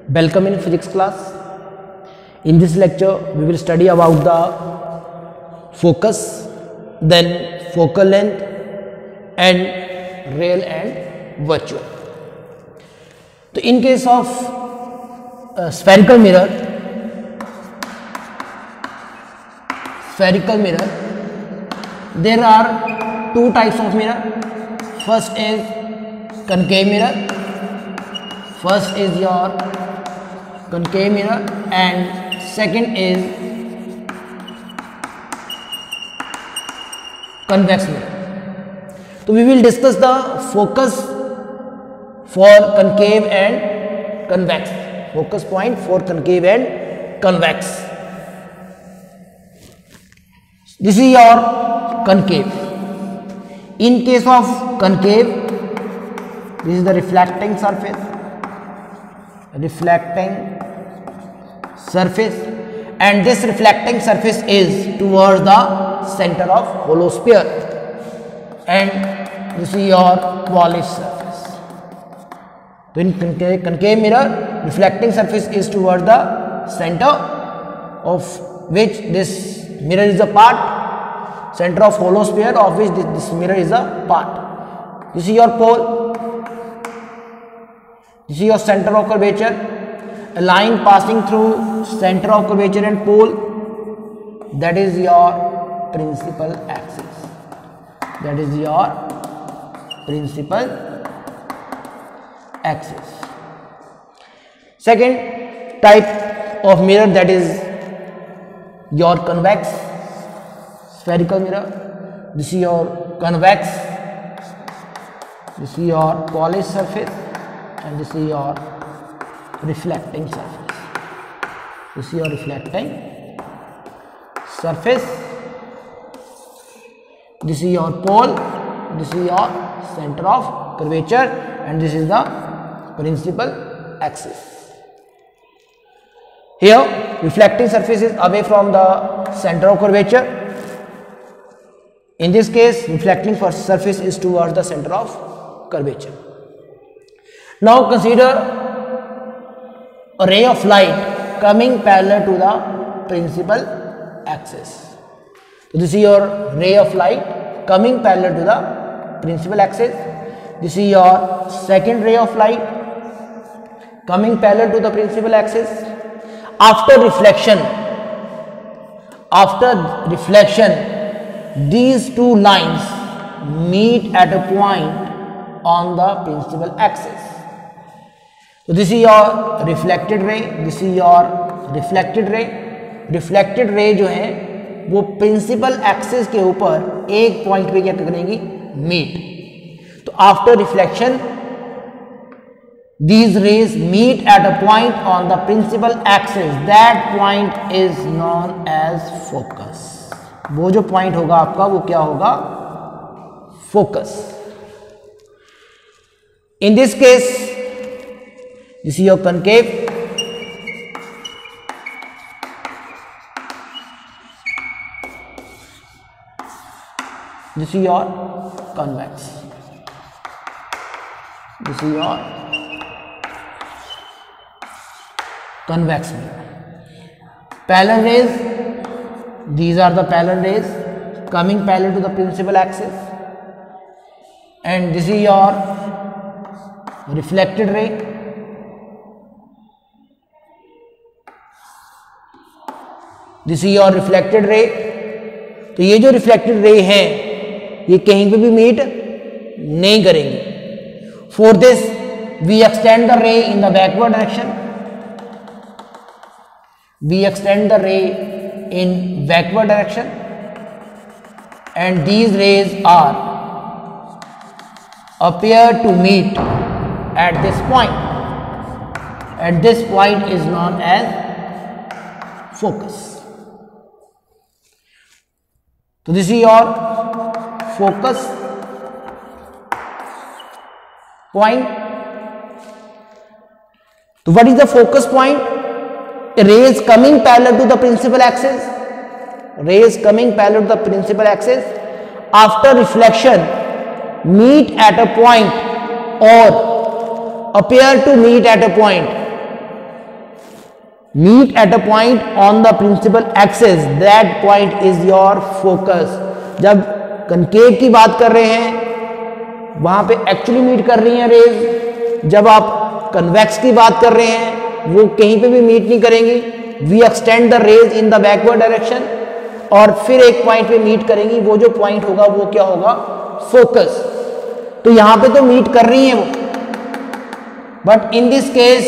Welcome in physics class. In this lecture we will study about the focus, then focal length and real and virtual. So in case of spherical mirror, there are two types of mirror. First is concave mirror. First is your concave mirror and second is convex mirror. So we will discuss the focus for concave and convex. Focus point for concave and convex. This is your concave. In case of concave, this is the reflecting surface. And this reflecting surface is towards the center of hollow sphere, and this is your polished surface. So in concave mirror, reflecting surface is towards the center of which this mirror is a part, center of hollow sphere of which this mirror is a part. This is your pole. This is your center of curvature, a line passing through center of curvature and pole, that is your principal axis. That is your principal axis. Second type of mirror, that is your convex spherical mirror. This is your convex, this is your polished surface, and this is your reflecting surface. This is your reflecting surface. This is your pole. This is your center of curvature, and this is the principal axis. Here, reflecting surface is away from the center of curvature. In this case, reflecting surface is towards the center of curvature. Now consider a ray of light coming parallel to the principal axis. So this is your ray of light coming parallel to the principal axis. This is your second ray of light coming parallel to the principal axis. After reflection, these two lines meet at a point on the principal axis. So this is your reflected ray, this is your reflected ray. Reflected ray जो है वो principal axis के ऊपर एक point पे क्या करेंगी, meet. तो after reflection these rays meet at a point on the principal axis. That point is known as focus. वो जो पॉइंट होगा आपका वो क्या होगा, focus. In this case, this is your concave. This is your convex. This is your convex mirror. Parallel rays, these are the parallel rays coming parallel to the principal axis, and this is your reflected ray. This is your reflected ray. तो ये जो reflected ray है ये कहीं पे भी meet नहीं करेंगे. For this we extend the ray in the backward direction. We extend the ray in backward direction, and these rays appear to meet at this point. At this point is known as focus. So this is your focus point. So what is the focus point? Rays coming parallel to the principal axis. Rays coming parallel to the principal axis after reflection meet at a point or appear to meet at a point meet at a point on the principal axis, that point is your focus. जब concave की बात कर रहे हैं वहां पे actually meet कर रही हैं रेज, जब आप कन्वेक्स की बात कर रहे हैं वो कहीं पे भी मीट नहीं करेंगी. We extend the rays in the backward direction और फिर एक पॉइंट पे मीट करेंगी. वो जो पॉइंट होगा वो क्या होगा? फोकस. तो यहां पे तो मीट कर रही हैं वो, but in this case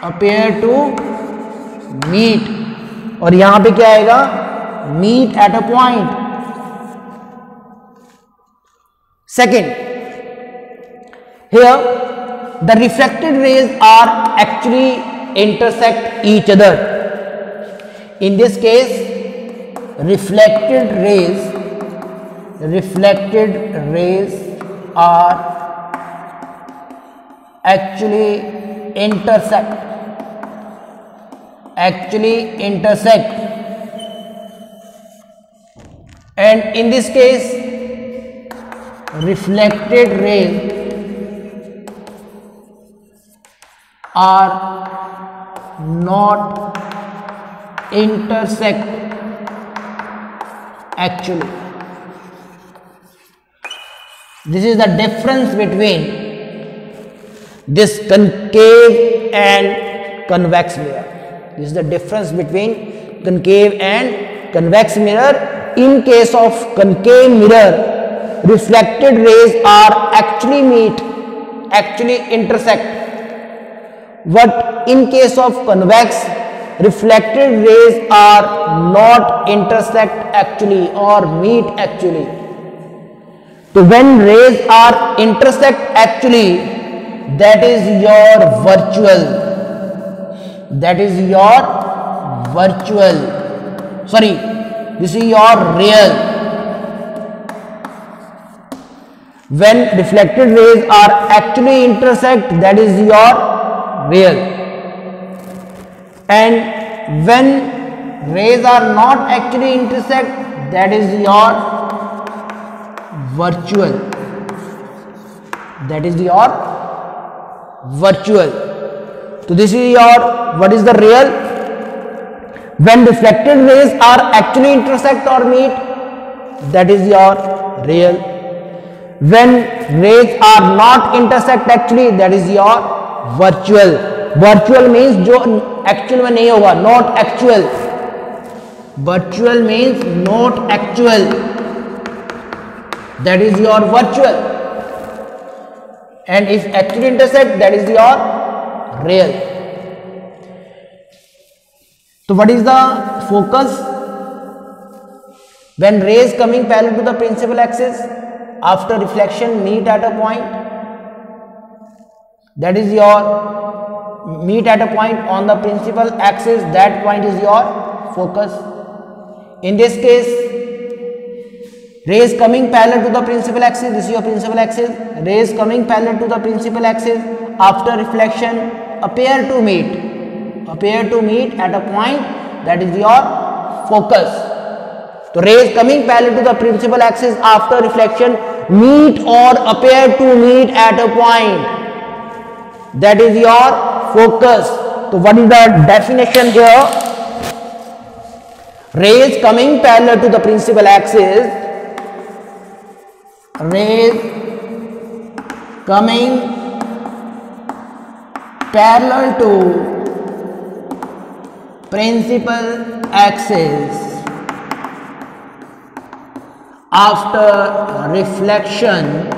appear to meet, और यहां पे क्या आएगा? meet at a point. Second, here the reflected rays are actually intersect each other. In this case, reflected rays are actually intersect, and in this case reflected rays are not intersect actually. This is the difference between this concave and convex mirror. This is the difference between concave and convex mirror. In case of concave mirror, reflected rays are actually intersect. But in case of convex, reflected rays are not intersect actually or meet actually. So when rays are intersect actually, that is your virtual. Sorry, this is your real. When reflected rays are actually intersect, that is your real. And when rays are not actually intersect, that is your virtual. So this is your, what is the real? When reflected rays are actually intersect or meet, that is your real. When rays are not intersect actually, that is your virtual. Virtual means जो actual में नहीं होगा, not actual. Virtual means not actual. That is your virtual. And if actually intersect, that is your real. So what is the focus? When rays coming parallel to the principal axis after reflection meet at a point, that is your meet at a point on the principal axis, that point is your focus. In this case, rays coming parallel to the principal axis, this is your principal axis. Rays coming parallel to the principal axis after reflection appear to meet at a point, that is your focus. So rays coming parallel to the principal axis after reflection meet or appear to meet at a point, that is your focus. So what is the definition here? Rays coming parallel to the principal axis, rays coming parallel to principal axis after reflection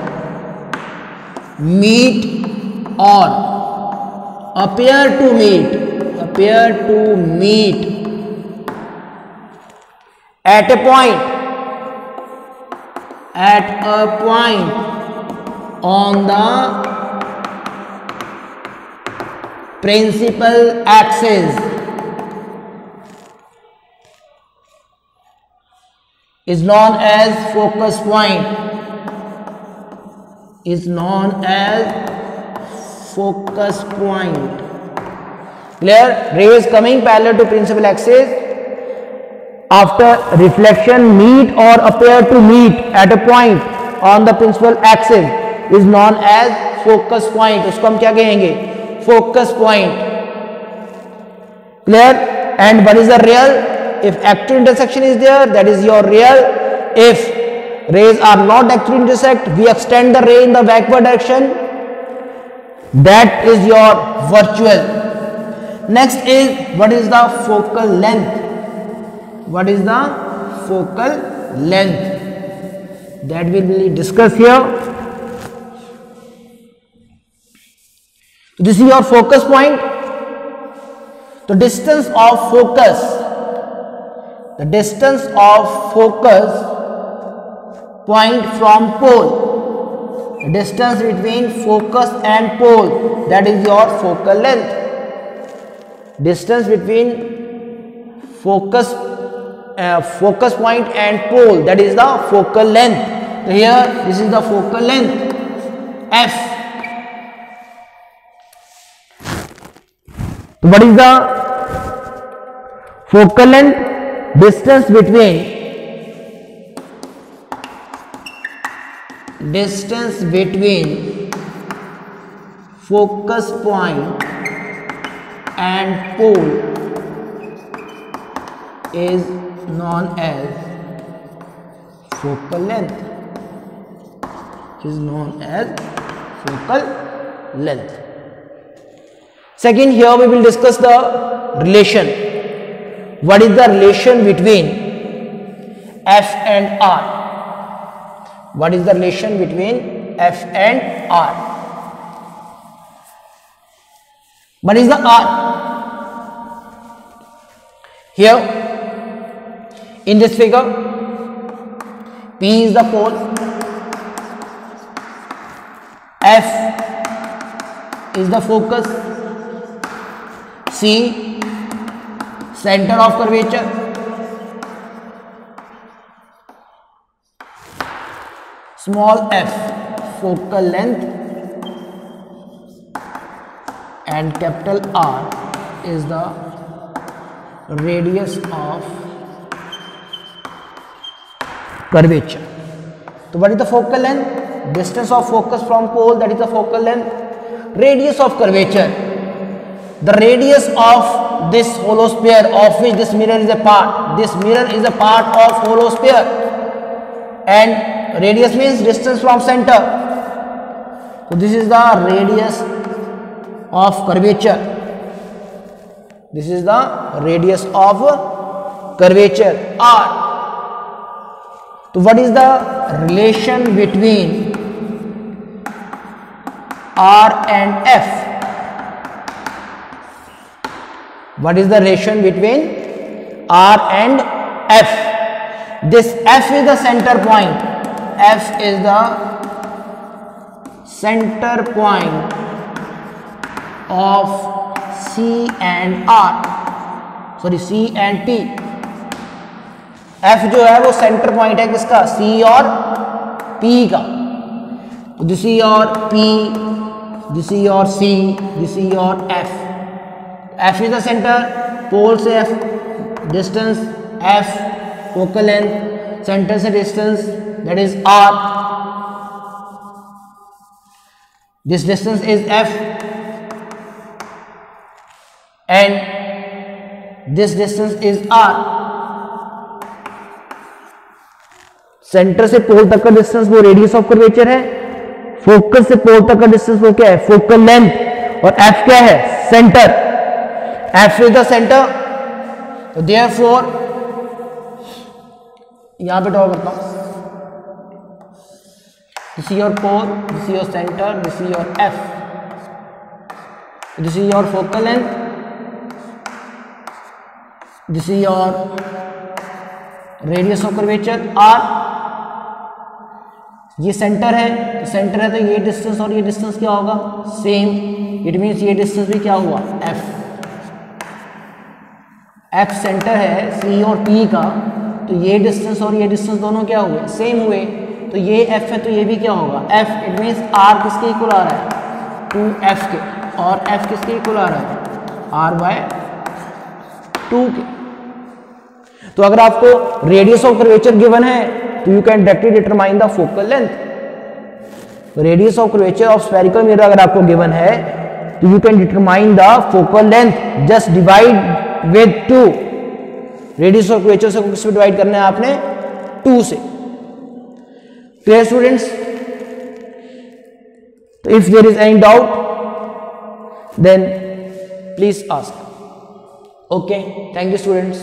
meet or appear to meet at a point on the principal axis is known as focus point. Clear? Rays coming parallel to principal axis after reflection meet or appear to meet at a point on the principal axis is known as focus point. उसको हम क्या कहेंगे? focus point. Clear? And what is the real? If active intersection is there, that is your real. If rays are not actually intersect, we extend the ray in the backward direction, that is your virtual. Next is, what is the focal length? What is the focal length? That will be discussed here. This is your focus point. The distance of focus, point from pole, the distance between focus and pole, that is your focal length. Distance between focus point and pole, that is the focal length. So here this is the focal length f. So what is the focal length? Distance between focus point and pole is known as focal length. Second, here we will discuss the relation. What is the relation between F and R? What is the relation between F and R? What is the R? Here in this figure, P is the pole, F is the focus, C center of curvature, small f focal length, and capital R is the radius of curvature. So what is the focal length? Distance of focus from pole, that is the focal length. Radius of curvature, the radius of this hollow sphere of which this mirror is a part. This mirror is a part of hollow sphere, and radius means distance from center. So this is the radius of curvature. This is the radius of curvature, R. So what is the relation between R and F? What is the relation between R and F? This F is the center point. F is the center point of C and R, sorry C and T. F जो है वो centre point है किसका? C और P का. This is your P, this is your C, this is your F. F is the center, pole से F distance, F focal length, center से distance, that is R. This distance is F and this distance is R. Centre से पोल तक का distance वो radius of curvature है, focus से पोल तक का डिस्टेंस वो क्या है? Focal length. और F क्या है? Centre. F is the center. तो therefore यहां पे ड्रॉ करता हूं. This is your pole, this is your center, this is your F. This is your focal length. This is your radius of curvature R. ये centre है, तो centre है तो ये डिस्टेंस और ये डिस्टेंस क्या होगा? सेम. इट मीन्स ये डिस्टेंस भी क्या हुआ? F. F सेंटर है C और P का, तो ये डिस्टेंस और ये डिस्टेंस दोनों क्या हुए? सेम हुए. तो ये F है तो ये भी क्या होगा? F. इट मीन्स R किसके इक्वल आ रहा है? 2F के. और F किसके इक्वल आ रहा है? R/2 के. तो अगर आपको रेडियस ऑफ कर्वेचर गिवन है तो you can directly determine the focal length. Radius of curvature of spherical mirror अगर आपको गिवन है तो you can determine the focal length, just divide with 2। Radius of curvature से किस में डिवाइड करना है आपने? 2 से। Clear students? तो if there is any doubt then please ask. Okay, thank you students.